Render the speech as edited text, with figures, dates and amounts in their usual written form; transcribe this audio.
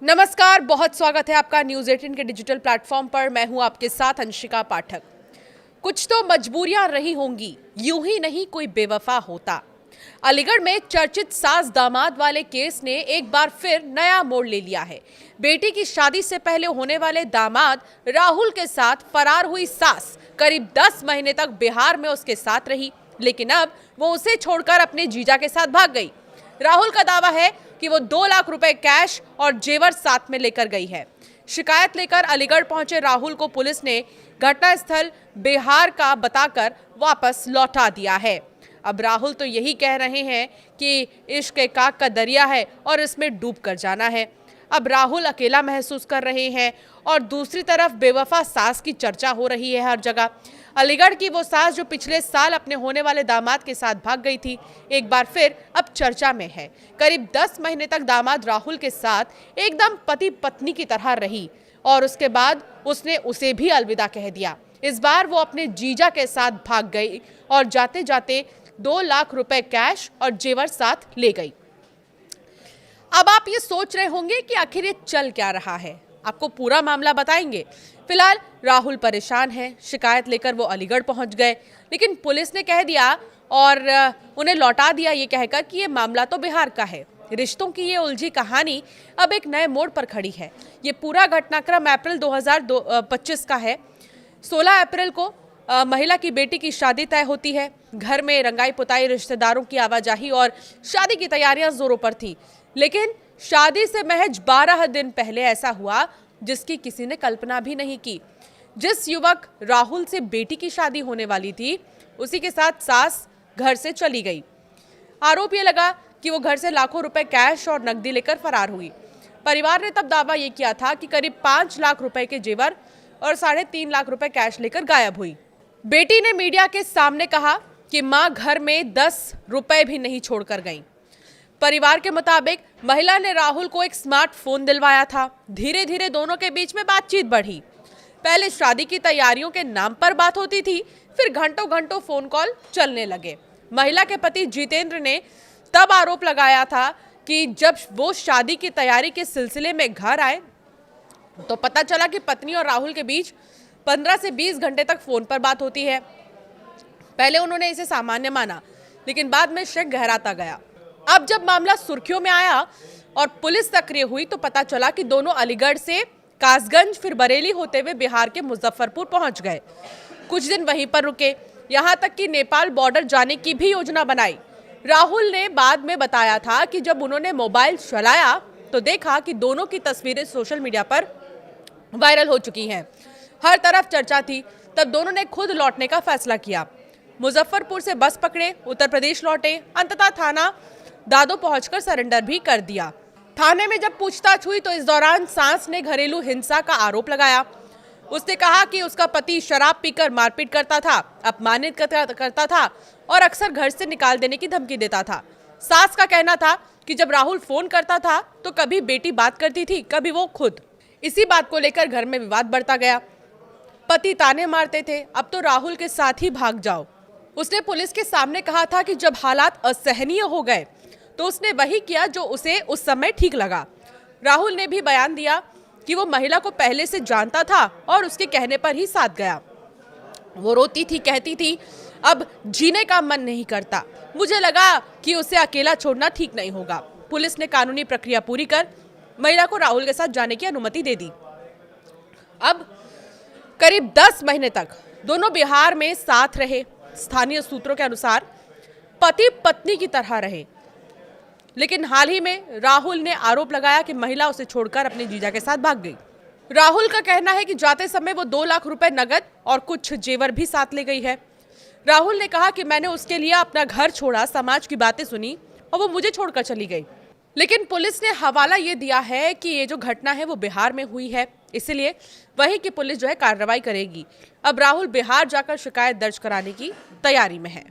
नमस्कार, बहुत स्वागत है आपका न्यूज़ 18 के डिजिटल प्लेटफॉर्म पर। मैं हूं आपके साथ अंशिका पाठक। कुछ तो मजबूरियां रही होंगी, यूं ही नहीं कोई बेवफा होता। अलीगढ़ में चर्चित सास दामाद वाले केस ने एक बार फिर नया मोड़ ले लिया है। बेटी की शादी से पहले होने वाले दामाद राहुल के साथ फरार हुई सास करीब 10 महीने तक बिहार में उसके साथ रही, लेकिन अब वो उसे छोड़कर अपने जीजा के साथ भाग गई। राहुल का दावा है कि वो 2 लाख रुपए कैश और जेवर साथ में लेकर गई है। शिकायत लेकर अलीगढ़ पहुंचे राहुल को पुलिस ने घटनास्थल बिहार का बताकर वापस लौटा दिया है। अब राहुल तो यही कह रहे हैं कि इश्क एक आग का दरिया है और इसमें डूब कर जाना है। अब राहुल अकेला महसूस कर रहे हैं और दूसरी तरफ बेवफा सास की चर्चा हो रही है हर जगह। अलीगढ़ की वो सास जो पिछले साल अपने होने वाले दामाद के साथ भाग गई थी, एक बार फिर अब चर्चा में है। करीब 10 महीने तक दामाद राहुल के साथ एकदम पति पत्नी की तरह रही और उसके बाद उसने उसे भी अलविदा कह दिया। इस बार वो अपने जीजा के साथ भाग गई और जाते जाते 2 लाख रुपए कैश और जेवर साथ ले गई। अब आप ये सोच रहे होंगे कि आखिर ये चल क्या रहा है। आपको पूरा मामला बताएंगे। फिलहाल राहुल परेशान है, शिकायत लेकर वो अलीगढ़ पहुंच गए, लेकिन पुलिस ने कह दिया और उन्हें लौटा दिया ये कहकर कि ये मामला तो बिहार का है। रिश्तों की ये उलझी कहानी अब एक नए मोड़ पर खड़ी है। ये पूरा घटनाक्रम अप्रैल 2025 का है। 16 अप्रैल को महिला की बेटी की शादी तय होती है। घर में रंगाई पुताई, रिश्तेदारों की आवाजाही और शादी की तैयारियां जोरों पर थी, लेकिन शादी से महज 12 दिन पहले ऐसा हुआ जिसकी किसी ने कल्पना भी नहीं की। जिस युवक राहुल से बेटी की शादी होने वाली थी, उसी के साथ सास घर से चली गई। आरोप ये लगा कि वो घर से लाखों रुपए कैश और नकदी लेकर फरार हुई। परिवार ने तब दावा ये किया था कि करीब 5 लाख रुपए के जेवर और 3.5 लाख रुपए कैश लेकर गायब हुई। बेटी ने मीडिया के सामने कहा कि मां घर में 10 रुपए भी नहीं छोड़कर गई। परिवार के मुताबिक महिला ने राहुल को एक स्मार्टफोन दिलवाया था। धीरे धीरे दोनों के बीच में बातचीत बढ़ी। पहले शादी की तैयारियों के नाम पर बात होती थी, फिर घंटों घंटों फोन कॉल चलने लगे। महिला के पति जितेंद्र ने तब आरोप लगाया था कि जब वो शादी की तैयारी के सिलसिले में घर आए तो पता चला कि पत्नी और राहुल के बीच 15 से 20 घंटे तक फोन पर बात होती है। पहले उन्होंने इसे सामान्य माना, लेकिन बाद में शक गहराता गया। अब जब मामला सुर्खियों में आया और पुलिस सक्रिय हुई तो पता चला कि दोनों अलीगढ़ से कासगंज फिर बरेली होते हुए बिहार के मुजफ्फरपुर पहुंच गए। कुछ दिन वहीं पर रुके, यहां तक कि नेपाल बॉर्डर जाने की भी योजना बनाई। राहुल ने बाद में बताया था कि जब उन्होंने मोबाइल चलाया तो देखा कि दोनों की तस्वीरें सोशल मीडिया पर वायरल हो चुकी हैं। हर तरफ चर्चा थी। तब दोनों ने खुद लौटने का फैसला किया। मुजफ्फरपुर से बस पकड़े, उत्तर प्रदेश लौटे, अंततः थाना दादो पहुंचकर सरेंडर भी कर दिया। थाने में जब पूछताछ हुई तो इस दौरान सास ने घरेलू हिंसा का आरोप लगाया। उसने कहा कि उसका पति शराब पीकर मारपीट करता था, अपमानित करता था और अक्सर घर से निकाल देने की धमकी देता था। सास का कहना था कि जब राहुल फोन करता था तो कभी बेटी बात करती थी, कभी वो खुद। इसी बात को लेकर घर में विवाद बढ़ता गया। पति ताने मारते थे, अब तो राहुल के साथ ही भाग जाओ। उसने पुलिस के सामने कहा था कि जब हालात असहनीय हो गए तो उसने वही किया जो उसे उस समय ठीक लगा। राहुल ने भी बयान दिया कि वो महिला को पहले से जानता था और उसके कहने पर ही साथ गया। वो रोती थी, कहती थी अब जीने का मन नहीं करता, मुझे लगा कि उसे अकेला छोड़ना ठीक नहीं होगा। पुलिस ने कानूनी प्रक्रिया पूरी कर महिला को राहुल के साथ जाने की अनुमति दे दी। अब करीब 10 महीने तक दोनों बिहार में साथ रहे। स्थानीय सूत्रों के अनुसार पति पत्नी की तरह रहे, लेकिन हाल ही में राहुल ने आरोप लगाया कि महिला उसे छोड़कर अपने जीजा के साथ भाग गई। राहुल का कहना है कि जाते समय वो 2 लाख रुपए नगद और कुछ जेवर भी साथ ले गई है। राहुल ने कहा कि मैंने उसके लिए अपना घर छोड़ा, समाज की बातें सुनी और वो मुझे छोड़कर चली गई। लेकिन पुलिस ने हवाला ये दिया है कि ये जो घटना है वो बिहार में हुई है, इसलिए वहीं की पुलिस जो है कार्रवाई करेगी। अब राहुल बिहार जाकर शिकायत दर्ज कराने की तैयारी में है।